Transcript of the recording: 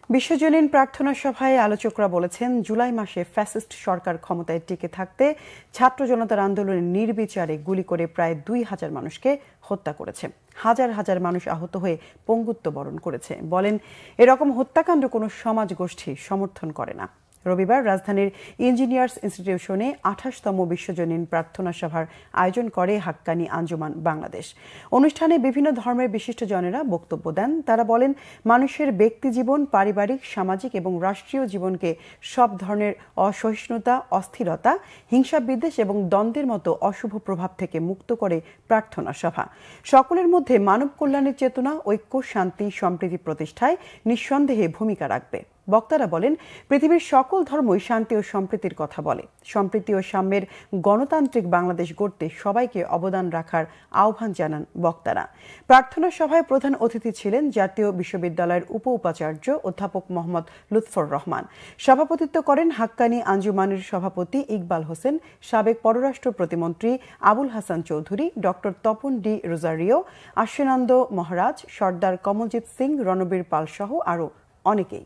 বিশ্বজনীন প্রার্থনা সভায় আলোচকরা বলেছেন, জুলাই মাসে ফ্যাসিস্ট সরকার ক্ষমতায় টিকে থাকতে ছাত্র জনতার আন্দোলনে নির্বিচারে গুলি করে প্রায় ২,০০০ মানুষকে হত্যা করেছে। হাজার হাজার মানুষ আহত হয়ে পঙ্গুত্ব বরণ করেছে। বলেন, এরকম হত্যাকাণ্ড কোনো সমাজ গোষ্ঠী সমর্থন করে না। রবিবার রাজধানীর ইঞ্জিনিয়ার্স ইনস্টিটিউশনে ২৮তম বিশ্বজনীন প্রার্থনা সভার আয়োজন করে হাক্কানি আঞ্জুমান বাংলাদেশ। অনুষ্ঠানে বিভিন্ন ধর্মের বিশিষ্টজনেরা বক্তব্য দেন। তারা বলেন, মানুষের ব্যক্তিজীবন, পারিবারিক, সামাজিক এবং রাষ্ট্রীয় জীবনকে সব ধরনের অসহিষ্ণুতা, অস্থিরতা, হিংসা বিদ্বেষ এবং দ্বন্দ্বের মতো অশুভ প্রভাব থেকে মুক্ত করে প্রার্থনা সভা। সকলের মধ্যে মানব কল্যাণের চেতনা, ঐক্য, শান্তি, সম্প্রীতি প্রতিষ্ঠায় নিঃসন্দেহে ভূমিকা রাখবে। বক্তারা বলেন, পৃথিবীর সকল ধর্মই শান্তি ও সম্প্রীতির কথা বলে। সম্প্রীতি ও সাম্যের গণতান্ত্রিক বাংলাদেশ গড়তে সবাইকে অবদান রাখার আহ্বান জানান বক্তারা। প্রার্থনা সভায় প্রধান অতিথি ছিলেন জাতীয় বিশ্ববিদ্যালয়ের উপাচার্য অধ্যাপক মোহাম্মদ লুৎফর রহমান। সভাপতিত্ব করেন হাক্কানি আঞ্জুমানের সভাপতি ইকবাল হোসেন, সাবেক পররাষ্ট্র প্রতিমন্ত্রী আবুল হাসান চৌধুরী, ডক্টর তপন ডি রোজারিও, আশ্বিনান্দ মহারাজ, সর্দার কমলজিৎ সিং, রণবীর পাল সহ আরও অনেকেই।